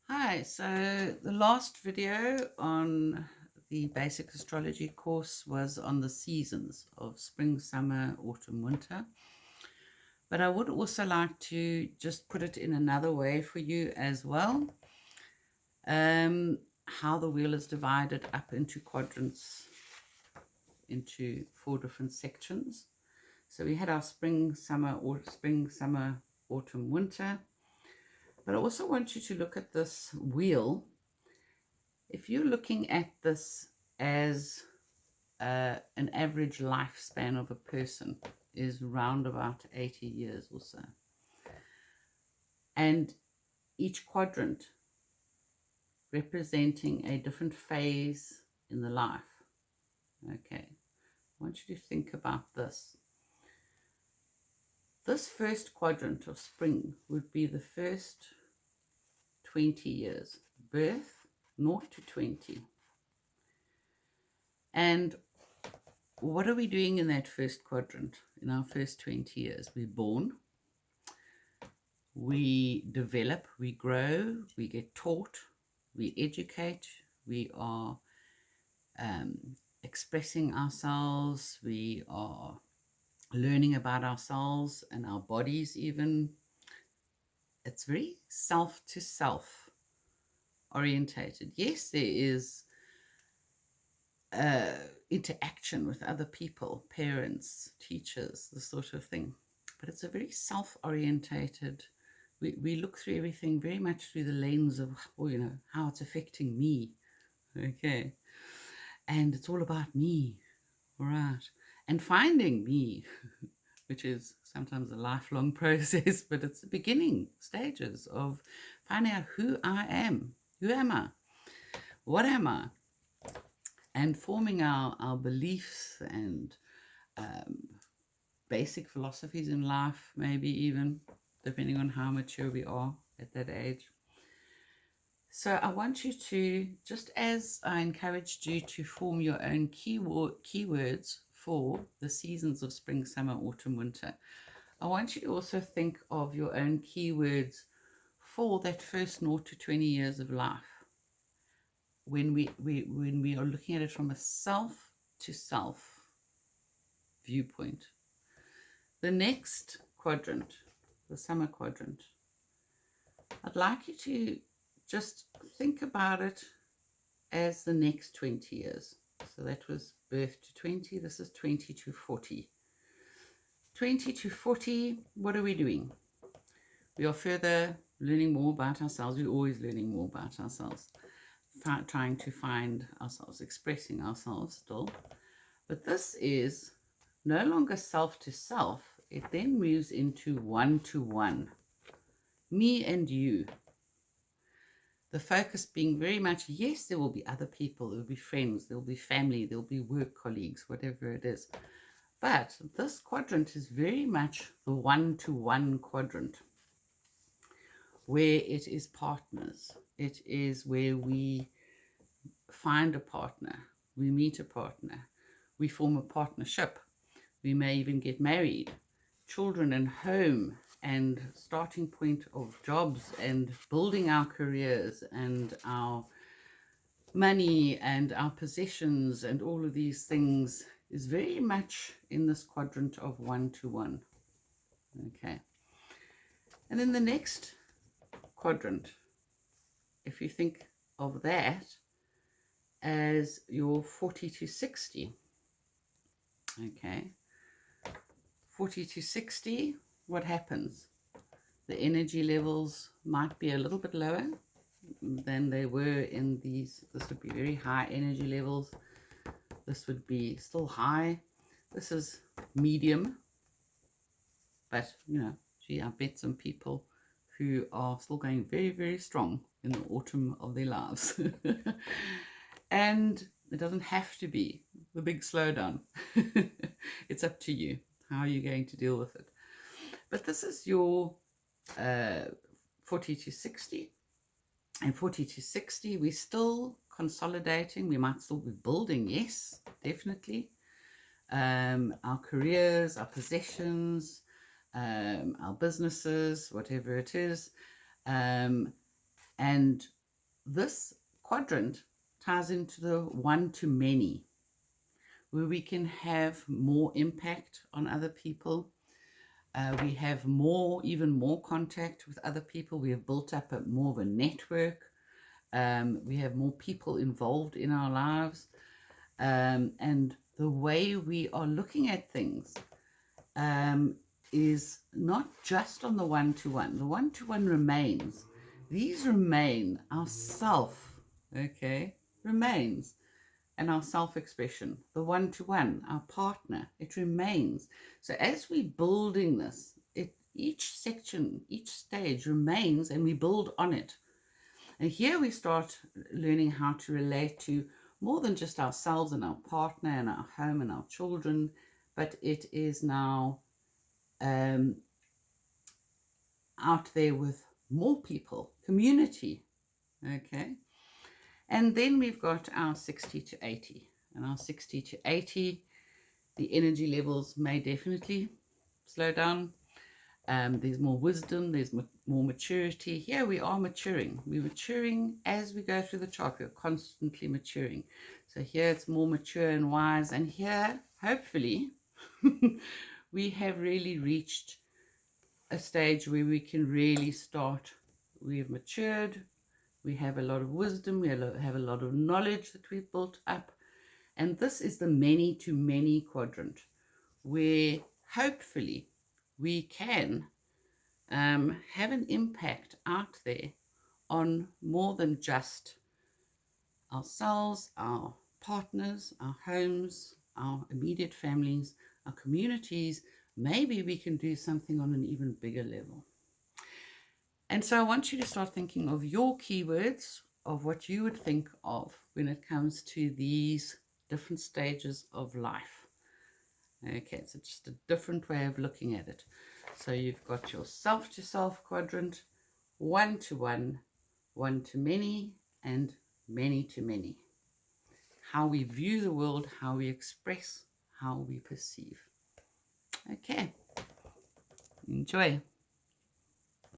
Hi, so the last video on the basic astrology course was on the seasons of spring, summer, autumn, winter. But I would also like to just put it in another way for you as well. How the wheel is divided up into quadrants, into 4 different sections. So we had our spring, summer, autumn, winter. But I also want you to look at this wheel. If you're looking at this as an average lifespan of a person is round about 80 years or so. And each quadrant representing a different phase in the life. Okay, I want you to think about this. This first quadrant of spring would be the first 20 years, birth, 0 to 20. And what are we doing in that first quadrant? In our first 20 years, we're born, we develop, we grow, we get taught, we educate, we are expressing ourselves, we are learning about ourselves and our bodies even. It's very self to self orientated. Yes, there is interaction with other people, parents, teachers, this sort of thing. But it's a very self-orientated, we look through everything very much through the lens of, how it's affecting me. Okay. And it's all about me. All right. And finding me, which is sometimes a lifelong process, but it's the beginning stages of finding out who I am. Who am I? What am I? And forming our beliefs and basic philosophies in life, maybe even, depending on how mature we are at that age. So I want you to, just as I encouraged you to form your own keywords for the seasons of spring, summer, autumn, winter, I want you to also think of your own keywords for that first 0 to 20 years of life. When we are looking at it from a self to self viewpoint. The next quadrant, the summer quadrant, I'd like you to just think about it as the next 20 years. So that was birth to 20, this is 20 to 40. 20 to 40, what are we doing? We are further learning more about ourselves. We're always learning more about ourselves, trying to find ourselves, expressing ourselves still. But this is no longer self to self. It then moves into one to one, me and you. The focus being very much, yes, there will be other people, there will be friends, there will be family, there will be work colleagues, whatever it is. But this quadrant is very much the one-to-one quadrant, where it is partners. It is where we find a partner, we meet a partner, we form a partnership, we may even get married, children and home, and starting point of jobs and building our careers and our money and our possessions and all of these things is very much in this quadrant of one to one. Okay. And then the next quadrant, if you think of that as your 40 to 60, okay, 40 to 60, what happens? The energy levels might be a little bit lower than they were in these. This would be very high energy levels. This would be still high. This is medium. But, gee, I bet some people who are still going very, very strong in the autumn of their lives. And it doesn't have to be the big slowdown. It's up to you. How are you going to deal with it? But this is your 40 to 60. And 40 to 60, we're still consolidating. We might still be building, yes, definitely. Our careers, our possessions, our businesses, whatever it is. And this quadrant ties into the one to many, where we can have more impact on other people. We have even more contact with other people. We have built up more of a network. We have more people involved in our lives. And the way we are looking at things is not just on the one-to-one. The one-to-one remains. These remain. Our self, okay, remains. And our self-expression, the one-to-one, our partner, it remains. So as we're building this, each section, each stage remains, and we build on it. And here we start learning how to relate to more than just ourselves and our partner and our home and our children, but it is now out there with more people, community, okay? And then we've got our 60 to 80. And our 60 to 80, the energy levels may definitely slow down. There's more wisdom, there's more maturity. Here we are maturing. We're maturing as we go through the chart. We're constantly maturing. So here it's more mature and wise. And here, hopefully, we have really reached a stage where we can really start. We have matured. We have a lot of wisdom. We have a lot of knowledge that we've built up. And this is the many to many quadrant, where hopefully we can have an impact out there on more than just ourselves, our partners, our homes, our immediate families, our communities. Maybe we can do something on an even bigger level. And so I want you to start thinking of your keywords, of what you would think of when it comes to these different stages of life. Okay, so just a different way of looking at it. So you've got your self-to-self quadrant, one-to-one, one-to-many, and many-to-many. How we view the world, how we express, how we perceive. Okay, enjoy.